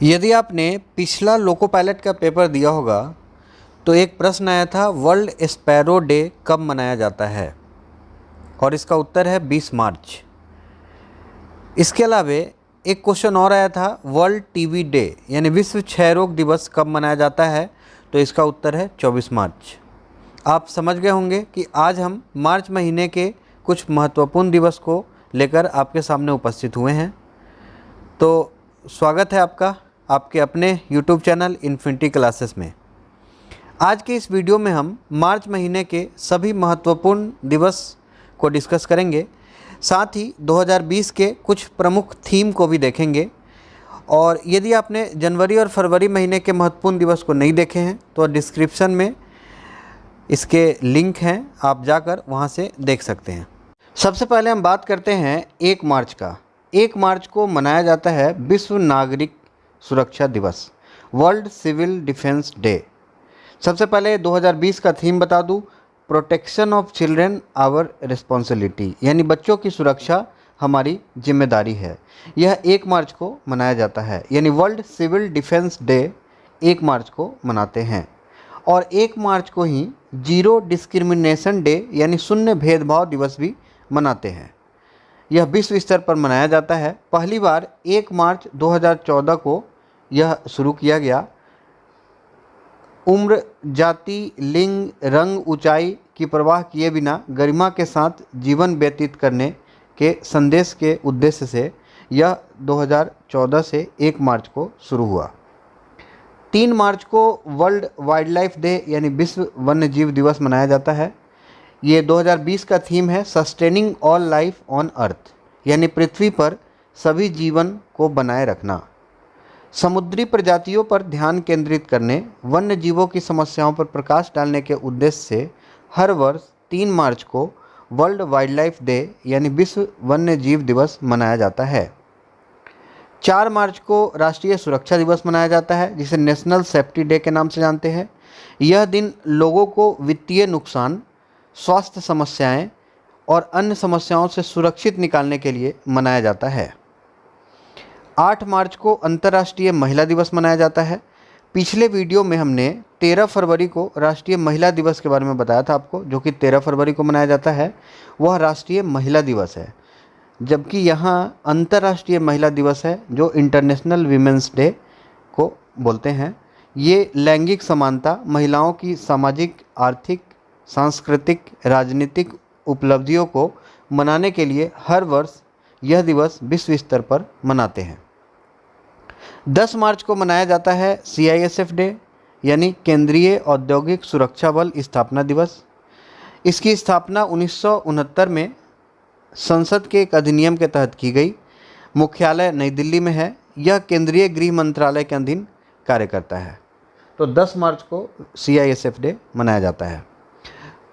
यदि आपने पिछला लोको पायलट का पेपर दिया होगा तो एक प्रश्न आया था, वर्ल्ड स्पैरो डे कब मनाया जाता है, और इसका उत्तर है 20 मार्च। इसके अलावे एक क्वेश्चन और आया था, वर्ल्ड टीबी डे यानी विश्व क्षय रोग दिवस कब मनाया जाता है, तो इसका उत्तर है 24 मार्च। आप समझ गए होंगे कि आज हम मार्च महीने के कुछ महत्वपूर्ण दिवस को लेकर आपके सामने उपस्थित हुए हैं। तो स्वागत है आपका आपके अपने YouTube चैनल इन्फिनिटी क्लासेस में। आज के इस वीडियो में हम मार्च महीने के सभी महत्वपूर्ण दिवस को डिस्कस करेंगे, साथ ही 2020 के कुछ प्रमुख थीम को भी देखेंगे। और यदि आपने जनवरी और फरवरी महीने के महत्वपूर्ण दिवस को नहीं देखे हैं तो डिस्क्रिप्शन में इसके लिंक हैं, आप जाकर वहां से देख सकते हैं। सबसे पहले हम बात करते हैं 1 मार्च का। 1 मार्च को मनाया जाता है विश्व नागरिक सुरक्षा दिवस, वर्ल्ड सिविल डिफेंस डे। सबसे पहले 2020 का थीम बता दूं, protection of children our responsibility, यानी बच्चों की सुरक्षा हमारी जिम्मेदारी है। यह 1 मार्च को मनाया जाता है, यानी वर्ल्ड सिविल डिफेंस डे 1 मार्च को मनाते हैं। और 1 मार्च को ही जीरो डिस्क्रिमिनेशन डे यानी शून्य भेदभाव दिवस भी मनाते हैं। यह विश्व स्तर पर मनाया जाता है। पहली बार 1 मार्च 2014 को यह शुरू किया गया। उम्र, जाति, लिंग, रंग, ऊंचाई की परवाह किए बिना गरिमा के साथ जीवन व्यतीत करने के संदेश के उद्देश्य से यह 2014 से 1 मार्च को शुरू हुआ। 3 मार्च को वर्ल्ड वाइल्ड लाइफ डे यानी विश्व वन्य जीव दिवस मनाया जाता है। ये 2020 का थीम है sustaining all life on earth, यानी पृथ्वी पर सभी जीवन को बनाए रखना। समुद्री प्रजातियों पर ध्यान केंद्रित करने, वन्य जीवों की समस्याओं पर प्रकाश डालने के उद्देश्य से हर वर्ष 3 मार्च को वर्ल्ड वाइल्ड लाइफ डे यानी विश्व वन्य जीव दिवस मनाया जाता है। 4 मार्च को राष्ट्रीय सुरक्षा दिवस मनाया जाता है, जिसे नेशनल सेफ्टी डे के नाम से जानते हैं। यह दिन लोगों को वित्तीय नुकसान, स्वास्थ्य समस्याएं और अन्य समस्याओं से सुरक्षित निकालने के लिए मनाया जाता है। 8 मार्च को अंतर्राष्ट्रीय महिला दिवस मनाया जाता है। पिछले वीडियो में हमने 13 फरवरी को राष्ट्रीय महिला दिवस के बारे में बताया था आपको, जो कि 13 फरवरी को मनाया जाता है, वह राष्ट्रीय महिला दिवस है। जबकि यहाँ अंतर्राष्ट्रीय महिला दिवस है, जो इंटरनेशनल वीमेंस डे को बोलते हैं। ये लैंगिक समानता, महिलाओं की सामाजिक, आर्थिक, सांस्कृतिक, राजनीतिक उपलब्धियों को मनाने के लिए हर वर्ष यह दिवस विश्व स्तर पर मनाते हैं। 10 मार्च को मनाया जाता है CISF डे यानी केंद्रीय औद्योगिक सुरक्षा बल स्थापना दिवस। इसकी स्थापना 1969 में संसद के एक अधिनियम के तहत की गई। मुख्यालय नई दिल्ली में है। यह केंद्रीय गृह मंत्रालय के अधीन कार्य करता है। तो 10 मार्च को CISF डे मनाया जाता है।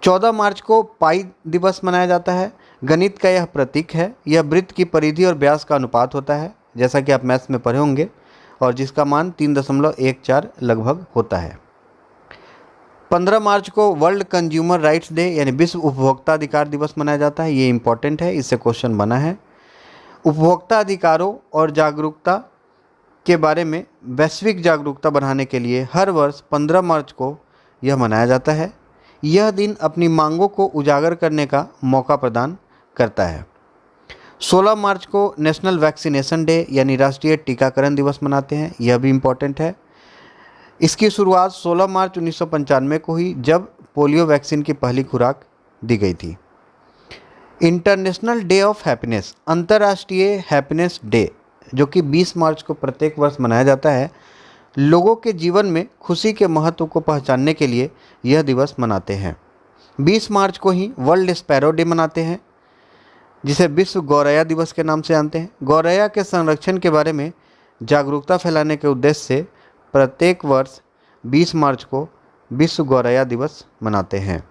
14 मार्च को पाई दिवस मनाया जाता है। गणित का यह प्रतीक है। यह वृत्त की परिधि और व्यास का अनुपात होता है, जैसा कि आप मैथ्स में पढ़े होंगे, और जिसका मान 3.14 लगभग होता है। 15 मार्च को वर्ल्ड कंज्यूमर राइट्स डे यानी विश्व उपभोक्ता अधिकार दिवस मनाया जाता है। ये इम्पॉर्टेंट है, इससे क्वेश्चन बना है। उपभोक्ता अधिकारों और जागरूकता के बारे में वैश्विक जागरूकता बढ़ाने के लिए हर वर्ष 15 मार्च को यह मनाया जाता है। यह दिन अपनी मांगों को उजागर करने का मौका प्रदान करता है। 16 मार्च को नेशनल वैक्सीनेशन डे यानी राष्ट्रीय टीकाकरण दिवस मनाते हैं। यह भी इम्पोर्टेंट है। इसकी शुरुआत 16 मार्च 1995 को हुई, जब पोलियो वैक्सीन की पहली खुराक दी गई थी। इंटरनेशनल डे ऑफ हैप्पीनेस, अंतर्राष्ट्रीय हैप्पीनेस डे, जो कि 20 मार्च को प्रत्येक वर्ष मनाया जाता है, लोगों के जीवन में खुशी के महत्व को पहचानने के लिए यह दिवस मनाते हैं। 20 मार्च को ही वर्ल्ड स्पैरो डे मनाते हैं, जिसे विश्व गौरैया दिवस के नाम से जानते हैं। गौरैया के संरक्षण के बारे में जागरूकता फैलाने के उद्देश्य से प्रत्येक वर्ष 20 मार्च को विश्व गौरैया दिवस मनाते हैं।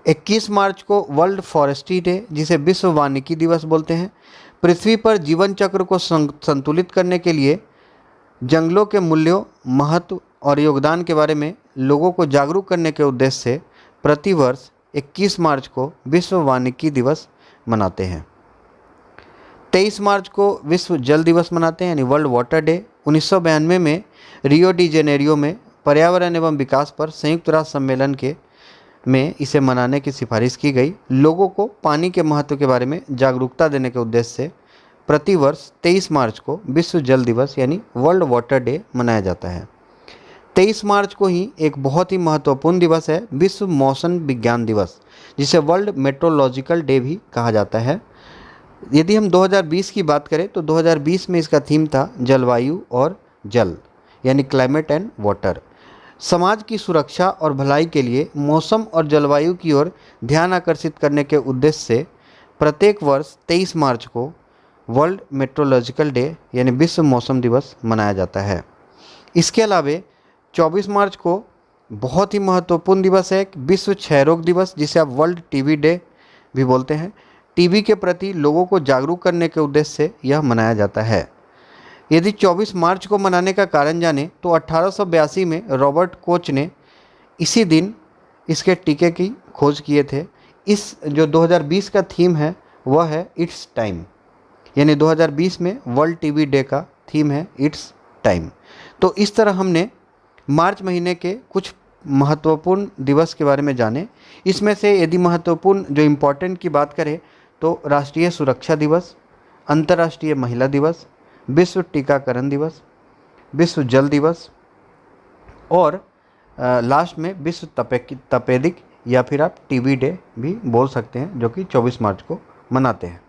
21 मार्च को वर्ल्ड फॉरेस्ट्री डे, जिसे विश्व वानिकी दिवस बोलते हैं, पृथ्वी पर जीवन चक्र को संतुलित करने के लिए जंगलों के मूल्यों, महत्व और योगदान के बारे में लोगों को जागरूक करने के उद्देश्य से प्रति वर्ष 21 मार्च को विश्व वानिकी दिवस मनाते हैं। 23 मार्च को विश्व जल दिवस मनाते हैं, यानी वर्ल्ड वाटर डे। 1992 में रियो डी जेनेरियो में पर्यावरण एवं विकास पर संयुक्त राष्ट्र सम्मेलन के में इसे मनाने की सिफारिश की गई। लोगों को पानी के महत्व के बारे में जागरूकता देने के उद्देश्य से प्रतिवर्ष 23 मार्च को विश्व जल दिवस यानी वर्ल्ड वाटर डे मनाया जाता है। 23 मार्च को ही एक बहुत ही महत्वपूर्ण दिवस है, विश्व मौसम विज्ञान दिवस, जिसे वर्ल्ड मेट्रोलॉजिकल डे भी कहा जाता है। यदि हम 2020 की बात करें तो 2020 में इसका थीम था जलवायु और जल यानी क्लाइमेट एंड वाटर। समाज की सुरक्षा और भलाई के लिए मौसम और जलवायु की ओर ध्यान आकर्षित करने के उद्देश्य से प्रत्येक वर्ष 23 मार्च को वर्ल्ड मेट्रोलॉजिकल डे यानी विश्व मौसम दिवस मनाया जाता है। इसके अलावा 24 मार्च को बहुत ही महत्वपूर्ण दिवस है विश्व क्षय रोग दिवस, जिसे आप वर्ल्ड टीबी डे भी बोलते हैं। टीबी के प्रति लोगों को जागरूक करने के उद्देश्य से यह मनाया जाता है। यदि 24 मार्च को मनाने का कारण जाने तो 1882 में रॉबर्ट कोच ने इसी दिन इसके टीके की खोज किए थे। इस जो 2020 का थीम है वह है इट्स टाइम, यानी 2020 में वर्ल्ड टीबी डे का थीम है इट्स टाइम। तो इस तरह हमने मार्च महीने के कुछ महत्वपूर्ण दिवस के बारे में जाने। इसमें से यदि महत्वपूर्ण जो इम्पोर्टेंट की बात करें तो राष्ट्रीय सुरक्षा दिवस, अंतर्राष्ट्रीय महिला दिवस, विश्व टीकाकरण दिवस, विश्व जल दिवस और लास्ट में विश्व तपेदिक या फिर आप टीबी डे भी बोल सकते हैं, जो कि 24 मार्च को मनाते हैं।